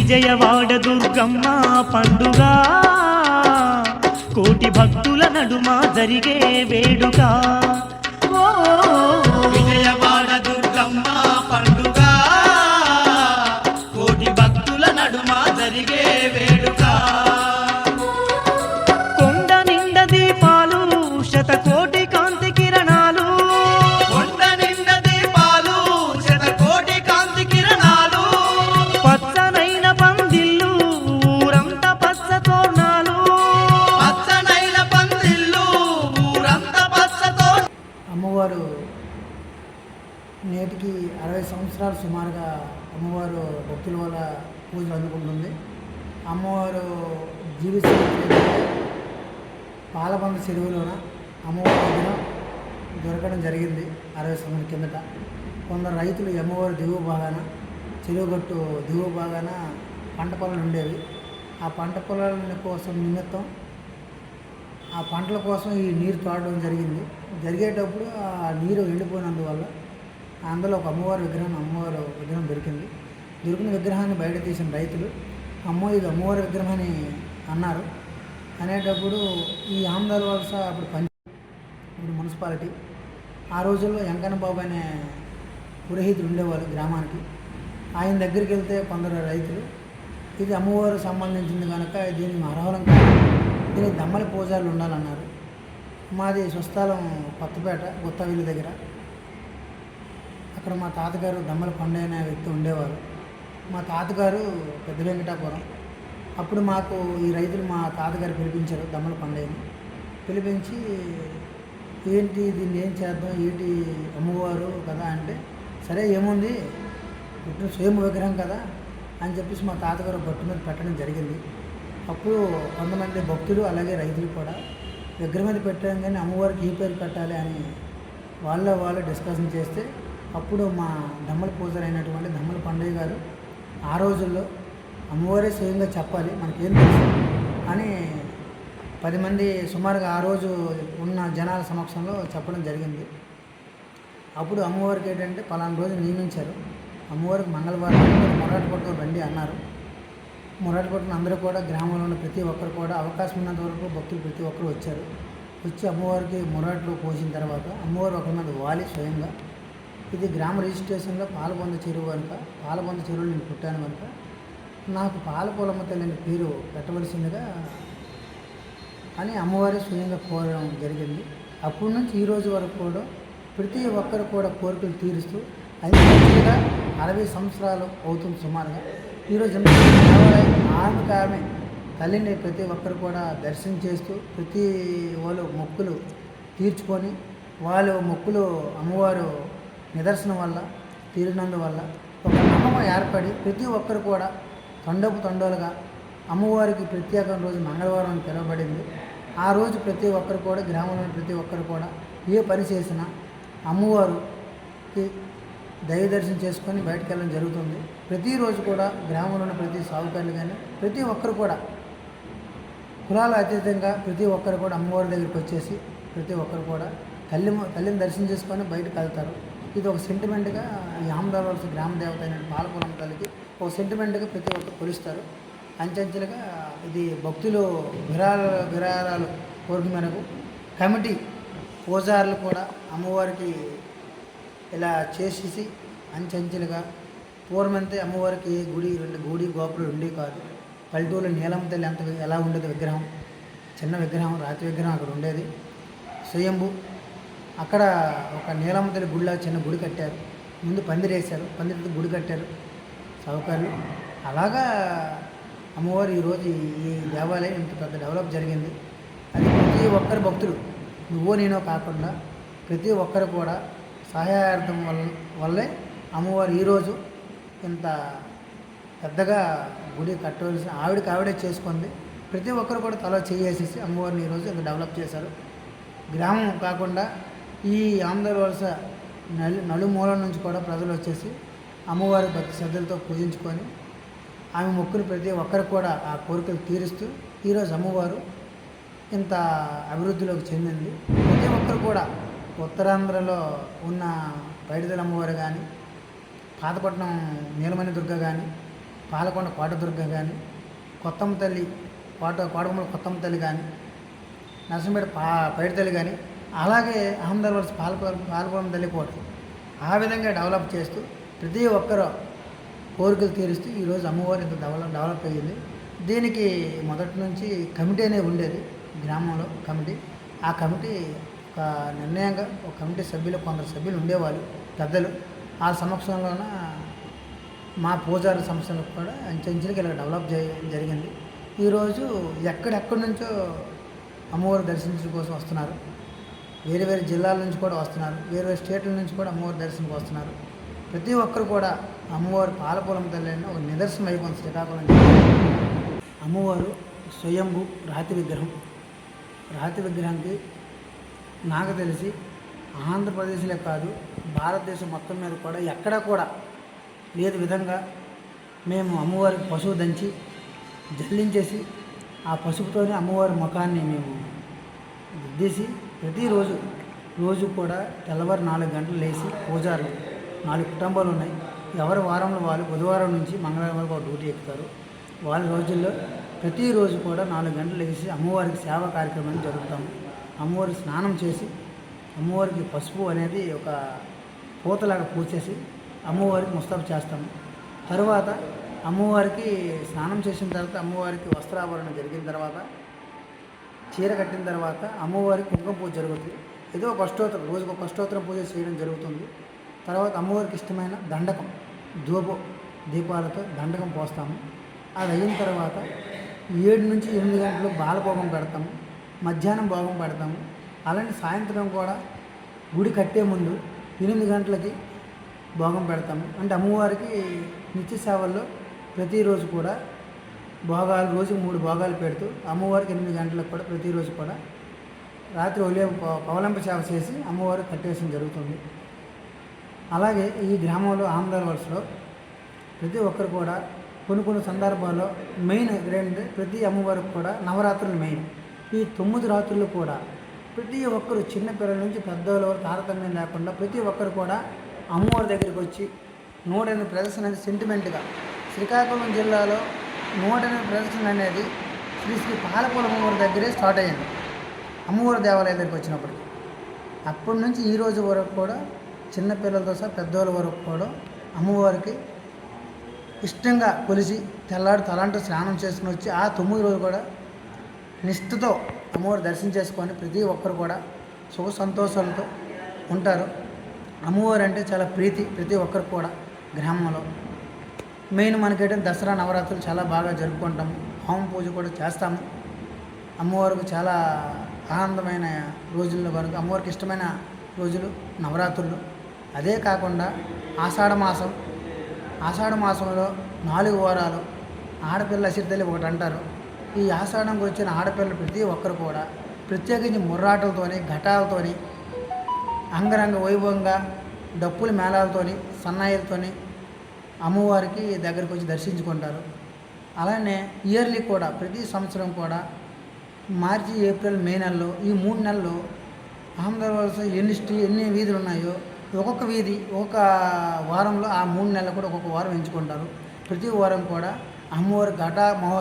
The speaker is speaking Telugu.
విజయవాడ దుర్గమ్మ పండుగ కోటి భక్తుల నడుమ జరిగే వేడుక. ఓ విజయవాడ దుర్గమ్మ పండుగ కోటి భక్తుల నడుమ జరిగే వేడుక. కొండ నిండ దీపాలు శతకోటి కాంతి కిరణాలు, కొండ నిండ దీపాలు శతకోటి కాంతి కిరణాలు, పచ్చనైన పందిళ్ళు ఊరంతా పచ్చ తోరణాలు, పచ్చనైన పందిళ్ళు ఊరంతా పచ్చతో. అమ్మవారు నేటికి 60 సంవత్సరాలు సుమారుగా అమ్మవారు భక్తుల వల్ల పూజలు అందుకుంటుంది. అమ్మవారు జీవితం పాలబంద చెరువులోన అమ్మవారి విగ్రహం దొరకడం జరిగింది 60 సంవత్సరాల కిందట. కొందరు రైతులు ఈ అమ్మవారి దిగువ భాగాన చెరువు గట్టు దిగువ భాగాన పంట పొలాలు ఉండేవి. ఆ పంట పొలాల కోసం నిమిత్తం ఆ పంటల కోసం ఈ నీరు తోడడం జరిగింది. జరిగేటప్పుడు ఆ నీరు ఎండిపోయినందువల్ల అందులో ఒక అమ్మవారి విగ్రహం దొరికింది. దొరికిన విగ్రహాన్ని బయట తీసిన రైతులు ఇది అమ్మవారి విగ్రహం అని అన్నారు. అనేటప్పుడు ఈ ఆమదాల వలస ఇప్పుడు మున్సిపాలిటీ ఆ రోజుల్లో వెంకన్న బాబు అనే పురోహితుడు ఉండేవాళ్ళు గ్రామానికి. ఆయన దగ్గరికి వెళ్తే కొందరు రైతులు ఇది అమ్మవారికి సంబంధించింది కనుక దీన్ని అర్హులం కాదు, దీనికి దమ్మల పూజారులు ఉండాలన్నారు. మాది స్వస్థలం కొత్తపేట గుత్తవిల్లి దగ్గర. అక్కడ మా తాతగారు దమ్మల కొండయ్య అనే వ్యక్తి ఉండేవారు. మా తాతగారు పెద్ద వెంకటాపురం. అప్పుడు మాకు ఈ రైతులు మా తాతగారు పిలిపించారు దమ్మల కొండయ్యని. పిలిపించి ఏంటి దీన్ని ఏం చేద్దాం, ఏంటి అమ్మవారు కదా అంటే, సరే ఏముంది పుట్టిన స్వయం విగ్రహం కదా అని చెప్పేసి మా తాతగారు బొట్టు మీద పెట్టడం జరిగింది. అప్పుడు కొంతమంది భక్తులు అలాగే రైతులు కూడా విగ్రహం మీద పెట్టాం కానీ అమ్మవారికి ఈ పేరు పెట్టాలి అని వాళ్ళు డిస్కషన్ చేస్తే, అప్పుడు మా దమ్మల పూజారి అయినటువంటి దమ్మల కొండయ్య గారు ఆ రోజుల్లో అమ్మవారే స్వయంగా చెప్పాలి మనకేం తెలుసు అని 10 మంది సుమారుగా ఆ రోజు ఉన్న జనాల సమక్షంలో చెప్పడం జరిగింది. అప్పుడు అమ్మవారికి ఏంటంటే పలానా రోజు నియమించారు. అమ్మవారికి మంగళవారం మొరాటి పట్టుకు రండి అన్నారు. మొరాటి పట్టుకుని అందరూ కూడా గ్రామంలో ఉన్న ప్రతి ఒక్కరు కూడా అవకాశం ఉన్నంత వరకు భక్తులు ప్రతి ఒక్కరు వచ్చారు. వచ్చి అమ్మవారికి మొరాట్లో పోసిన తర్వాత అమ్మవారు ఒక మీద వాలి స్వయంగా ఇది గ్రామ రిజిస్ట్రేషన్లో పాలబొంద చెరువు కనుక పాలబొంద చెరువులో నేను పుట్టాను కనుక నాకు పాలపొలమ్మ తల్లి అనే పేరు పెట్టవలసిందిగా అని అమ్మవారి స్వయంగా కోరడం జరిగింది. అప్పటి నుంచి ఈ రోజు వరకు కూడా ప్రతి ఒక్కరు కూడా కోరికలు తీరుస్తూ అది మంచిగా 60 సంవత్సరాలు అవుతుంది సుమారుగా. ఈరోజు ఆమె తల్లిని ప్రతి ఒక్కరు కూడా దర్శనం చేస్తూ ప్రతి వాళ్ళు మొక్కులు తీర్చుకొని వాళ్ళు మొక్కులు అమ్మవారు నిదర్శనం వల్ల తీరినందువల్ల ఒక నమ్మకం ఏర్పడి ప్రతి ఒక్కరు కూడా తండోలుగా అమ్మవారికి ప్రత్యేక రోజు మంగళవారం అని పిలువబడింది. ఆ రోజు ప్రతి ఒక్కరు కూడా గ్రామంలోని ప్రతి ఒక్కరు కూడా ఏ పని చేసినా అమ్మవారికి దైవ దర్శనం చేసుకొని బయటకు వెళ్ళడం జరుగుతుంది. ప్రతిరోజు కూడా గ్రామంలోని ప్రతి సాగుకారులు కానీ ప్రతి ఒక్కరు కూడా కులాల అతీతంగా ప్రతి ఒక్కరు కూడా అమ్మవారి దగ్గరికి వచ్చేసి ప్రతి ఒక్కరు కూడా తల్లిని దర్శనం చేసుకొని బయటకు వెళ్తారు. ఇది ఒక సెంటిమెంట్గా ఈ ఆమదాల వలస గ్రామ దేవత అయిన పాలపొలం తల్లికి ఒక సెంటిమెంట్గా ప్రతి ఒక్కరు కొలుస్తారు. అంచెంచెలుగా ఇది భక్తులు విరాళాలు కోరిక మేరకు కమిటీ పూజారులు కూడా అమ్మవారికి ఇలా చేసేసి అంచెంచెలుగా పూర్వమంతే అమ్మవారికి గుడి గోపురాలు ఉండేవి కాదు. పల్లెటూరులో నీలమ్మ తల్లి ఎలా ఉండేది విగ్రహం, చిన్న విగ్రహం రాతి విగ్రహం అక్కడ ఉండేది స్వయంభూ. అక్కడ ఒక నీలమ్మ తల్లి గుడిలో చిన్న గుడి కట్టారు. ముందు పందిరేశారు, పందిరితో గుడి కట్టారు సౌకర్యాలు. అలాగా అమ్మవారు ఈరోజు ఈ దేవాలయం ఇంత పెద్ద డెవలప్ జరిగింది. అది ప్రతి ఒక్కరు భక్తులు నేనో కాకుండా ప్రతి ఒక్కరు కూడా సహాయార్థం వల్లే అమ్మవారు ఈరోజు ఇంత పెద్దగా గుడి కట్టవలసిన ఆవిడే చేసుకుంది. ప్రతి ఒక్కరు కూడా తల చేసేసి అమ్మవారిని ఈరోజు ఇంత డెవలప్ చేశారు. గ్రామం కాకుండా ఈ ఆమదాల వలస నలుమూల నుంచి కూడా ప్రజలు వచ్చేసి అమ్మవారి భక్తి శ్రద్ధలతో పూజించుకొని ఆమె మొక్కులు ప్రతి ఒక్కరు కూడా ఆ కోరికలు తీరుస్తూ ఈరోజు అమ్మవారు ఇంత అభివృద్ధిలోకి చెందింది. ప్రతి ఒక్కరు కూడా ఉత్తరాంధ్రలో ఉన్న పైడితల్లి అమ్మవారు కానీ, పాతపట్నం నీలమణి దుర్గ కానీ, పాలకొండ కోటదుర్గ కానీ, కొత్తమ్మ తల్లి కోటగుమ్మల కొత్తమ్మ తల్లి కానీ, నరసింహపేట పైడి తల్లి కానీ, అలాగే అహ్మదాబాద్ పాలకొండ తల్లి కూడా ఆ విధంగా డెవలప్ చేస్తూ ప్రతి ఒక్కరు కోరికలు తీరుస్తూ ఈరోజు అమ్మవారు ఇంత డెవలప్ అయ్యింది. దీనికి మొదటి నుంచి కమిటీ అనేది ఉండేది గ్రామంలో కమిటీ. ఆ కమిటీ ఒక నిర్ణయంగా ఒక కమిటీ సభ్యులు కొందరు సభ్యులు ఉండేవాళ్ళు పెద్దలు. ఆ సమక్షంలోన మా పూజారి సంస్థలు కూడా అంచెంచులుగా ఇలా డెవలప్ జరిగింది. ఈరోజు ఎక్కడెక్కడి నుంచో అమ్మవారు దర్శించడం కోసం వస్తున్నారు. వేరే వేరే జిల్లాల నుంచి కూడా వస్తున్నారు. వేరే వేరే స్టేట్ల నుంచి కూడా అమ్మవారి దర్శనంకి వస్తున్నారు. ప్రతి ఒక్కరు కూడా అమ్మవారు పాలపురం తల్లి అని ఒక నిదర్శనం అయిపోయింది శ్రీకాకుళం జిల్లా. అమ్మవారు స్వయంభూ రాతి విగ్రహం. రాతి విగ్రహానికి నాకు తెలిసి ఆంధ్రప్రదేశ్లో కాదు భారతదేశం మొత్తం మీద కూడా ఎక్కడా కూడా లేదు విధంగా మేము అమ్మవారికి పశువు దంచి జల్లించేసి ఆ పసుపుతోనే అమ్మవారి ముఖాన్ని మేము దిద్దేసి రోజు కూడా తెల్లవారు 4 గంటలు లేచి పూజారులు 4 కుటుంబాలు ఉన్నాయి. ఎవరి వారంలో వాళ్ళు బుధవారం నుంచి మంగళవారం వరకు డ్యూటీ ఎక్కుతారు. వాళ్ళ రోజుల్లో ప్రతిరోజు కూడా 4 గంటలు లేచి అమ్మవారికి సేవా కార్యక్రమాన్ని జరుపుతాము. అమ్మవారికి స్నానం చేసి అమ్మవారికి పసుపు అనేది ఒక పూతలాగా పూసేసి అమ్మవారికి ముస్తాబు చేస్తాము. తరువాత అమ్మవారికి స్నానం చేసిన తర్వాత అమ్మవారికి వస్త్రాభరణ జరిగిన తర్వాత చీర కట్టిన తర్వాత అమ్మవారికి కుంకుమ పూజ జరుగుతుంది. ఏదో ఒక అష్టోత్తరం రోజుకు ఒక అష్టోత్తరం పూజ చేయడం జరుగుతుంది. తర్వాత అమ్మవారికి ఇష్టమైన దండకం దీపాలతో దండకం పోస్తాము. అది అయిన తర్వాత 7 నుంచి 8 గంటలు బాలభోగం పెడతాము. మధ్యాహ్నం భోగం పెడతాము. అలానే సాయంత్రం కూడా గుడి కట్టే ముందు 8 గంటలకి భోగం పెడతాము. అంటే అమ్మవారికి నిత్య సేవల్లో ప్రతిరోజు కూడా భోగాలు రోజుకు 3 భోగాలు పెడుతూ అమ్మవారికి 8 గంటలకు కూడా ప్రతిరోజు కూడా రాత్రి పవలంప సేవ చేసి అమ్మవారికి కట్టేయడం జరుగుతుంది. అలాగే ఈ గ్రామంలో ఆమదాల వలసలో ప్రతి ఒక్కరు కూడా కొన్ని సందర్భాల్లో మెయిన్ ఏంటంటే ప్రతి అమ్మవారికి కూడా నవరాత్రులు మెయిన్. ఈ 9 రాత్రులు కూడా ప్రతి ఒక్కరు చిన్నపిల్లల నుంచి పెద్దవాళ్ళ వరకు తారతమ్యం లేకుండా ప్రతి ఒక్కరు కూడా అమ్మవారి దగ్గరికి వచ్చి 108 ప్రదర్శన అనేది సెంటిమెంట్గా శ్రీకాకుళం జిల్లాలో 108 ప్రదర్శన అనేది శ్రీ పాలపురం అమ్మవారి దగ్గరే స్టార్ట్ అయ్యింది. అమ్మవారి దేవాలయం దగ్గరికి వచ్చినప్పటికి అప్పటి నుంచి ఈ రోజు వరకు కూడా చిన్నపిల్లలతో సహా పెద్దవాళ్ళ వరకు కూడా అమ్మవారికి ఇష్టంగా కొలిసి తెల్లారి తలాంటి స్నానం చేసుకుని వచ్చి ఆ 9 రోజులు కూడా నిష్ఠతో అమ్మవారి దర్శనం చేసుకొని ప్రతి ఒక్కరు కూడా సుఖ సంతోషాలతో ఉంటారు. అమ్మవారు అంటే చాలా ప్రీతి ప్రతి ఒక్కరికి కూడా. గ్రామంలో మెయిన్ మనకైతే దసరా నవరాత్రులు చాలా బాగా జరుపుకుంటాము. హోమ పూజ కూడా చేస్తాము. అమ్మవారికి చాలా ఆనందమైన రోజుల్లో వరకు అమ్మవారికి ఇష్టమైన రోజులు నవరాత్రులు. అదే కాకుండా ఆషాఢ మాసంలో 4 వారాలు ఆడపిల్ల అసిరితల్లి ఒకటి అంటారు. ఈ ఆషాఢంకి వచ్చిన ఆడపిల్లలు ప్రతి ఒక్కరు కూడా ప్రత్యేకించి ముర్రాటలతోని ఘటాలతోని అంగరంగ వైభవంగా డప్పుల మేళాలతోని సన్నాయిలతోని అమ్మవారికి దగ్గరికి వచ్చి దర్శించుకుంటారు. అలానే ఇయర్లీ కూడా ప్రతి సంవత్సరం కూడా మార్చి ఏప్రిల్ మే నెలలో ఈ 3 నెలలు అహ్మదాబాద్ ఎన్ని వీధులు ఉన్నాయో ఒక్కొక్క వీధి ఒక్కొక్క వారంలో ఆ 3 నెలలు కూడా ఒక్కొక్క వారం ఎంచుకుంటారు. ప్రతి వారం కూడా అమ్మవారి ఘట మహోత్సవం